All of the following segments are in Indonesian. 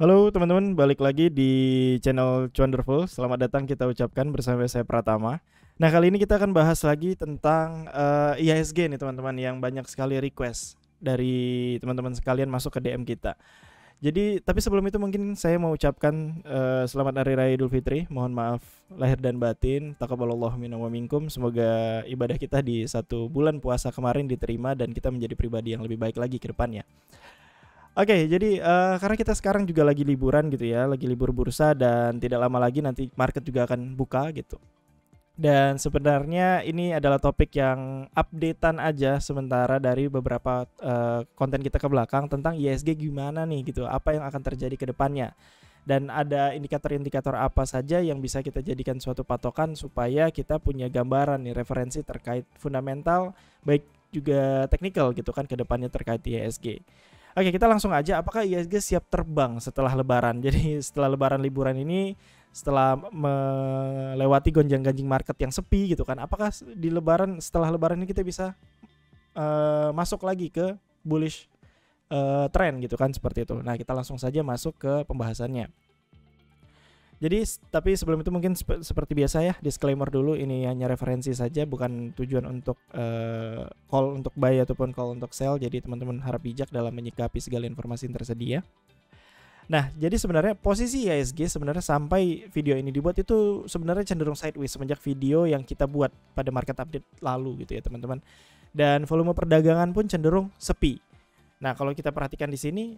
Halo teman-teman, balik lagi di channel Wonderful. Selamat datang kita ucapkan bersama saya Pratama. Nah, kali ini kita akan bahas lagi tentang IHSG nih teman-teman, yang banyak sekali request dari teman-teman sekalian masuk ke DM kita. Jadi, tapi sebelum itu mungkin saya mau ucapkan selamat Hari Raya Idul Fitri. Mohon maaf lahir dan batin. Taqabbalallahu minna wa minkum. Semoga ibadah kita di satu bulan puasa kemarin diterima dan kita menjadi pribadi yang lebih baik lagi ke depannya. Oke, jadi karena kita sekarang juga lagi liburan gitu ya, lagi libur bursa dan tidak lama lagi nanti market juga akan buka gitu. Dan sebenarnya ini adalah topik yang updatean aja sementara dari beberapa konten kita ke belakang tentang ISG gimana nih gitu, apa yang akan terjadi ke depannya. Dan ada indikator-indikator apa saja yang bisa kita jadikan suatu patokan supaya kita punya gambaran nih, referensi terkait fundamental baik juga teknikal gitu kan ke depannya terkait ISG. Oke, kita langsung aja. Apakah ISG siap terbang setelah Lebaran? Jadi setelah Lebaran liburan ini, setelah melewati gonjang-ganjing market yang sepi gitu kan, apakah di Lebaran setelah Lebaran ini kita bisa masuk lagi ke bullish trend gitu kan seperti itu. Nah, kita langsung saja masuk ke pembahasannya. Jadi, tapi sebelum itu mungkin seperti biasa ya, disclaimer dulu, ini hanya referensi saja, bukan tujuan untuk call untuk buy ataupun call untuk sell. Jadi teman-teman harap bijak dalam menyikapi segala informasi yang tersedia. Nah, jadi sebenarnya posisi IHSG sebenarnya sampai video ini dibuat itu sebenarnya cenderung sideways semenjak video yang kita buat pada market update lalu gitu ya teman-teman. Dan volume perdagangan pun cenderung sepi. Nah, kalau kita perhatikan di sini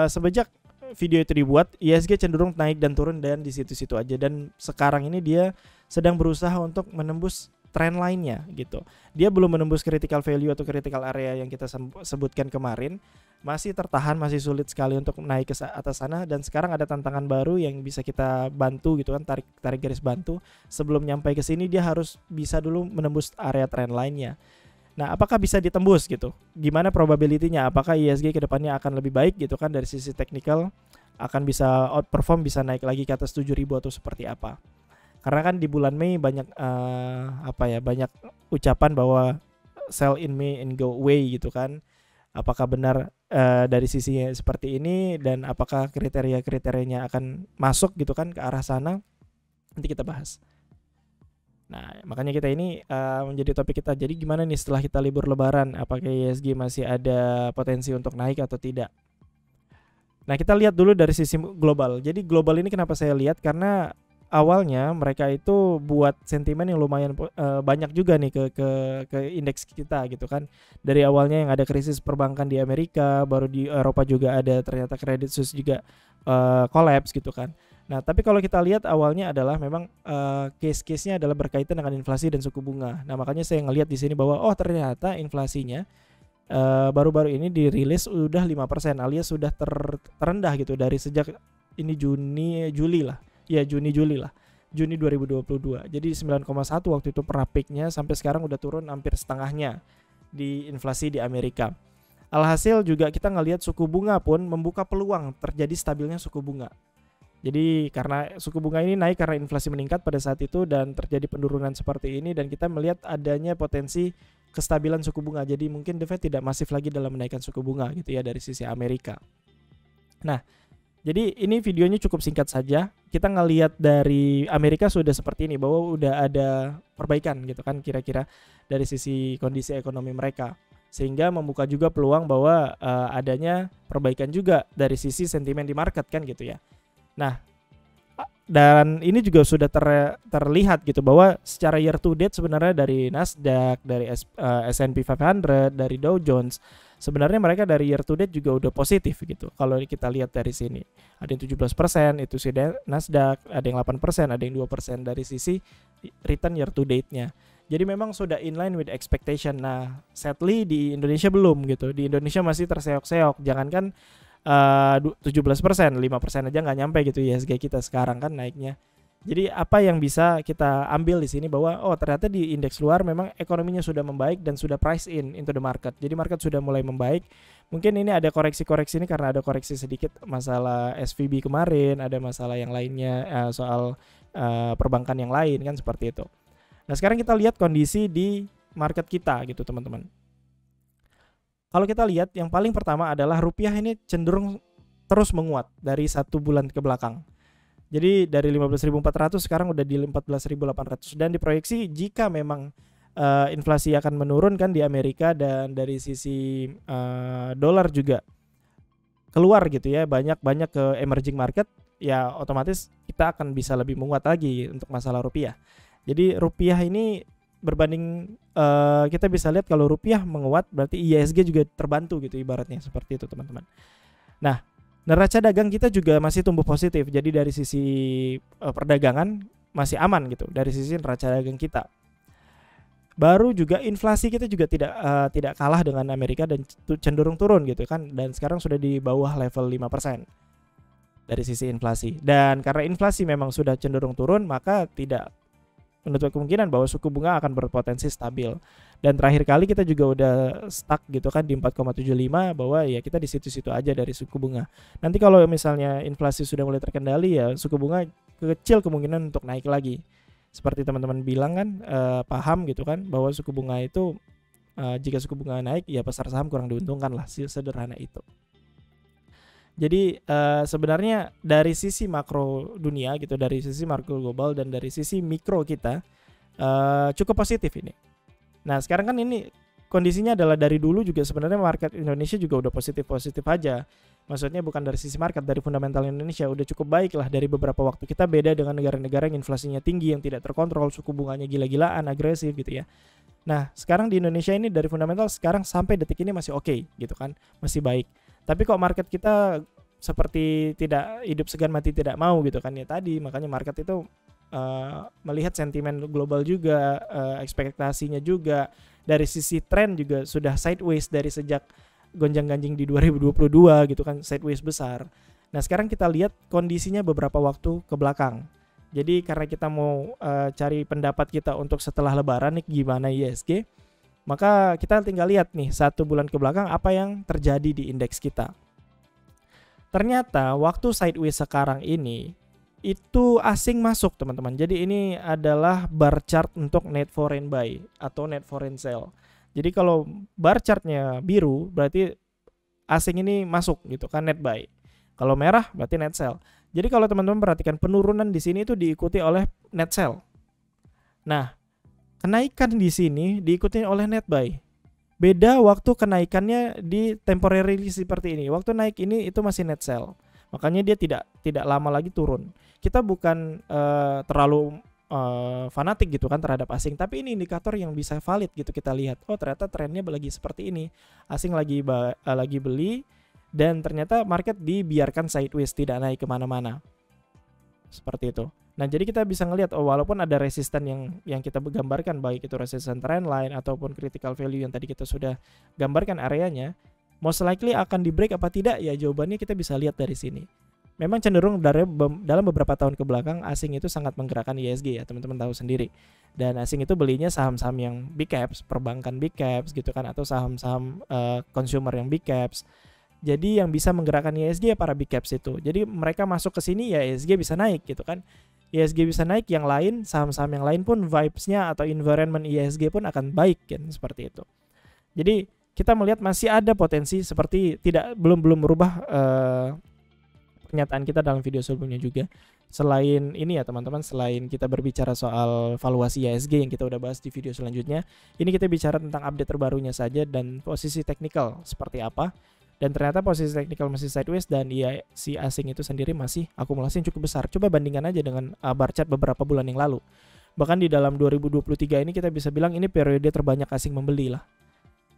semenjak video itu dibuat, IHSG cenderung naik dan turun dan di situ-situ aja, dan sekarang ini dia sedang berusaha untuk menembus trend lainnya gitu. Dia belum menembus critical value atau critical area yang kita sebutkan kemarin, masih tertahan, masih sulit sekali untuk naik ke atas sana, dan sekarang ada tantangan baru yang bisa kita bantu gitu kan, tarik garis bantu. Sebelum nyampe ke sini dia harus bisa dulu menembus area trend lainnya. Nah, apakah bisa ditembus gitu? Gimana probability-nya? Apakah IHSG ke depannya akan lebih baik gitu kan dari sisi teknikal, akan bisa outperform, bisa naik lagi ke atas 7.000 atau seperti apa? Karena kan di bulan Mei banyak banyak ucapan bahwa sell in May and go away gitu kan. Apakah benar dari sisi seperti ini, dan apakah kriteria-kriterianya akan masuk gitu kan ke arah sana? Nanti kita bahas. Nah, makanya kita ini menjadi topik kita. Jadi gimana nih setelah kita libur Lebaran? Apakah IHSG masih ada potensi untuk naik atau tidak? Nah, kita lihat dulu dari sisi global. Jadi global ini kenapa saya lihat? Karena awalnya mereka itu buat sentimen yang lumayan banyak juga nih ke indeks kita gitu kan. Dari awalnya yang ada krisis perbankan di Amerika, baru di Eropa juga ada ternyata Credit Suisse juga collapse gitu kan. Nah, tapi kalau kita lihat awalnya adalah memang case-case-nya adalah berkaitan dengan inflasi dan suku bunga. Nah, makanya saya ngelihat di sini bahwa oh ternyata inflasinya baru-baru ini dirilis udah 5%, alias sudah terendah gitu dari sejak ini Juni Juli lah. Juni 2022. Jadi 9,1 waktu itu per peaknya, sampai sekarang udah turun hampir setengahnya di inflasi di Amerika. Alhasil juga kita ngelihat suku bunga pun membuka peluang terjadi stabilnya suku bunga. Jadi karena suku bunga ini naik karena inflasi meningkat pada saat itu dan terjadi penurunan seperti ini, dan kita melihat adanya potensi kestabilan suku bunga. Jadi mungkin The Fed tidak masif lagi dalam menaikkan suku bunga gitu ya dari sisi Amerika. Nah, jadi ini videonya cukup singkat saja. Kita ngelihat dari Amerika sudah seperti ini, bahwa udah ada perbaikan gitu kan kira-kira dari sisi kondisi ekonomi mereka, sehingga membuka juga peluang bahwa adanya perbaikan juga dari sisi sentimen di market kan gitu ya. Nah, dan ini juga sudah terlihat gitu bahwa secara year to date sebenarnya dari Nasdaq, dari S&P 500, dari Dow Jones, sebenarnya mereka dari year to date juga udah positif gitu. Kalau kita lihat dari sini, ada yang 17%, itu sih Nasdaq, ada yang 8%, ada yang 2% dari sisi return year to date-nya. Jadi memang sudah inline with expectation. Nah, sadly di Indonesia belum gitu. Di Indonesia masih terseok-seok. Jangankan 17%, 5% aja nggak nyampe gitu IHSG kita sekarang kan naiknya. Jadi apa yang bisa kita ambil di sini bahwa oh ternyata di indeks luar memang ekonominya sudah membaik dan sudah price in into the market. Jadi market sudah mulai membaik. Mungkin ini ada koreksi-koreksi ini karena ada koreksi sedikit masalah SVB kemarin, ada masalah yang lainnya soal perbankan yang lain kan seperti itu. Nah, sekarang kita lihat kondisi di market kita gitu teman-teman. Kalau kita lihat yang paling pertama adalah rupiah ini cenderung terus menguat dari 1 bulan ke belakang. Jadi dari 15.400 sekarang udah di 14.800 dan diproyeksi jika memang inflasi akan menurun kan di Amerika dan dari sisi dolar juga keluar gitu ya, banyak ke emerging market, ya otomatis kita akan bisa lebih menguat lagi untuk masalah rupiah. Jadi rupiah ini berbanding kita bisa lihat kalau rupiah menguat berarti IHSG juga terbantu gitu ibaratnya, seperti itu teman-teman. Nah, neraca dagang kita juga masih tumbuh positif. Jadi dari sisi perdagangan masih aman gitu dari sisi neraca dagang kita. Baru juga inflasi kita juga tidak kalah dengan Amerika dan cenderung turun gitu kan, dan sekarang sudah di bawah level 5% dari sisi inflasi. Dan karena inflasi memang sudah cenderung turun, maka tidak menutup kemungkinan bahwa suku bunga akan berpotensi stabil. Dan terakhir kali kita juga udah stuck gitu kan di 4,75, bahwa ya kita di situ-situ aja dari suku bunga. Nanti kalau misalnya inflasi sudah mulai terkendali, ya suku bunga kecil kemungkinan untuk naik lagi. Seperti teman-teman bilang kan, paham gitu kan bahwa suku bunga itu jika suku bunga naik ya pasar saham kurang diuntungkan lah, sederhana itu. Jadi sebenarnya dari sisi makro dunia gitu, dari sisi makro global dan dari sisi mikro kita cukup positif ini. Nah sekarang kan ini kondisinya adalah dari dulu juga sebenarnya market Indonesia juga udah positif aja. Maksudnya bukan dari sisi market, dari fundamental Indonesia udah cukup baik lah dari beberapa waktu. Kita beda dengan negara-negara yang inflasinya tinggi, yang tidak terkontrol, suku bunganya gila-gilaan, agresif gitu ya. Nah sekarang di Indonesia ini dari fundamental sekarang sampai detik ini masih oke gitu kan, masih baik. Tapi kok market kita seperti tidak hidup segan mati tidak mau gitu kan ya tadi. Makanya market itu melihat sentimen global juga, ekspektasinya juga, dari sisi tren juga sudah sideways dari sejak gonjang-ganjing di 2022 gitu kan, sideways besar. Nah sekarang kita lihat kondisinya beberapa waktu ke belakang. Jadi karena kita mau cari pendapat kita untuk setelah lebaran nih gimana IHSG, maka kita tinggal lihat nih 1 bulan ke belakang apa yang terjadi di indeks kita. Ternyata waktu sideways sekarang ini itu asing masuk teman-teman. Jadi ini adalah bar chart untuk net foreign buy atau net foreign sell. Jadi kalau bar chartnya biru berarti asing ini masuk gitu kan, net buy. Kalau merah berarti net sell. Jadi kalau teman-teman perhatikan penurunan di sini itu diikuti oleh net sell. Nah, kenaikan di sini diikuti oleh net buy. Beda waktu kenaikannya di temporary seperti ini. Waktu naik ini itu masih net sell. Makanya dia tidak lama lagi turun. Kita bukan terlalu fanatik gitu kan terhadap asing, tapi ini indikator yang bisa valid gitu kita lihat. Oh ternyata trennya lagi seperti ini, asing lagi beli dan ternyata market dibiarkan sideways, tidak naik kemana-mana seperti itu. Nah jadi kita bisa ngelihat walaupun ada resisten yang kita gambarkan, baik itu resisten trendline ataupun critical value yang tadi kita sudah gambarkan areanya, most likely akan di break apa tidak ya, jawabannya kita bisa lihat dari sini. Memang cenderung dalam beberapa tahun ke belakang asing itu sangat menggerakkan IHSG ya, teman-teman tahu sendiri. Dan asing itu belinya saham-saham yang big caps, perbankan big caps gitu kan, atau saham-saham consumer yang big caps. Jadi yang bisa menggerakkan IHSG ya para big caps itu. Jadi mereka masuk ke sini ya IHSG bisa naik gitu kan. IHSG bisa naik, yang lain saham-saham yang lain pun vibes-nya atau environment IHSG pun akan baik kan, seperti itu. Jadi kita melihat masih ada potensi seperti belum merubah pernyataan kita dalam video sebelumnya juga. Selain ini ya teman-teman, selain kita berbicara soal valuasi IHSG yang kita udah bahas di video selanjutnya, ini kita bicara tentang update terbarunya saja dan posisi teknikal seperti apa. Dan ternyata posisi teknikal masih sideways dan si asing itu sendiri masih akumulasi yang cukup besar. Coba bandingkan aja dengan bar chart beberapa bulan yang lalu. Bahkan di dalam 2023 ini kita bisa bilang ini periode terbanyak asing membeli lah.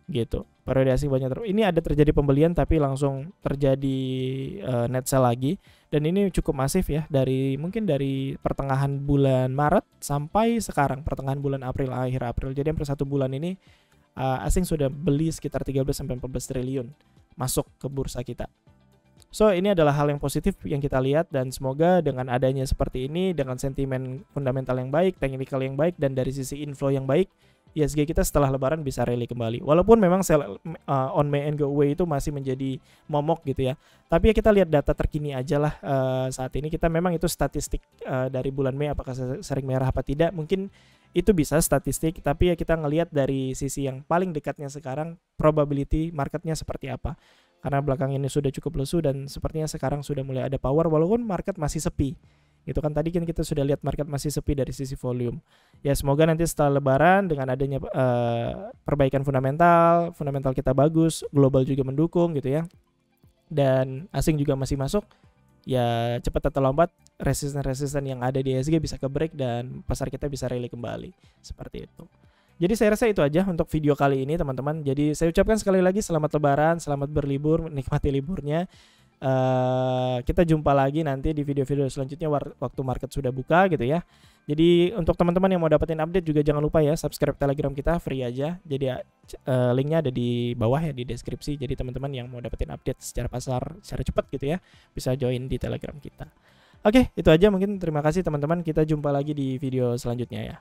Gitu. Periode asing banyak ini ada terjadi pembelian tapi langsung terjadi net sell lagi, dan ini cukup masif ya, mungkin dari pertengahan bulan Maret sampai sekarang pertengahan bulan April, akhir April. Jadi hampir 1 bulan ini asing sudah beli sekitar 13 sampai 14 triliun masuk ke bursa kita. So ini adalah hal yang positif yang kita lihat, dan semoga dengan adanya seperti ini, dengan sentimen fundamental yang baik, teknikal yang baik, dan dari sisi inflow yang baik, IHSG kita setelah lebaran bisa rally kembali. Walaupun memang sell on May and go away itu masih menjadi momok gitu ya. Tapi ya kita lihat data terkini aja lah saat ini. Kita memang itu statistik dari bulan Mei apakah sering merah apa tidak. Mungkin itu bisa statistik, tapi ya kita ngelihat dari sisi yang paling dekatnya sekarang, probability marketnya seperti apa. karena belakang ini sudah cukup lesu dan sepertinya sekarang sudah mulai ada power walaupun market masih sepi. Itu kan tadi kan kita sudah lihat market masih sepi dari sisi volume. Ya semoga nanti setelah lebaran dengan adanya perbaikan fundamental kita bagus, global juga mendukung gitu ya. Dan asing juga masih masuk. Ya cepat atau lambat resisten-resisten yang ada di IHSG bisa ke break dan pasar kita bisa rally kembali. Seperti itu. Jadi saya rasa itu aja untuk video kali ini teman-teman. Jadi saya ucapkan sekali lagi selamat lebaran, selamat berlibur, menikmati liburnya. Kita jumpa lagi nanti di video-video selanjutnya waktu market sudah buka gitu ya. Jadi untuk teman-teman yang mau dapetin update juga jangan lupa ya subscribe Telegram kita, free aja. Jadi linknya ada di bawah ya di deskripsi. Jadi teman-teman yang mau dapetin update secara pasar secara cepat gitu ya bisa join di Telegram kita. Oke, itu aja mungkin. Terima kasih teman-teman. Kita jumpa lagi di video selanjutnya ya.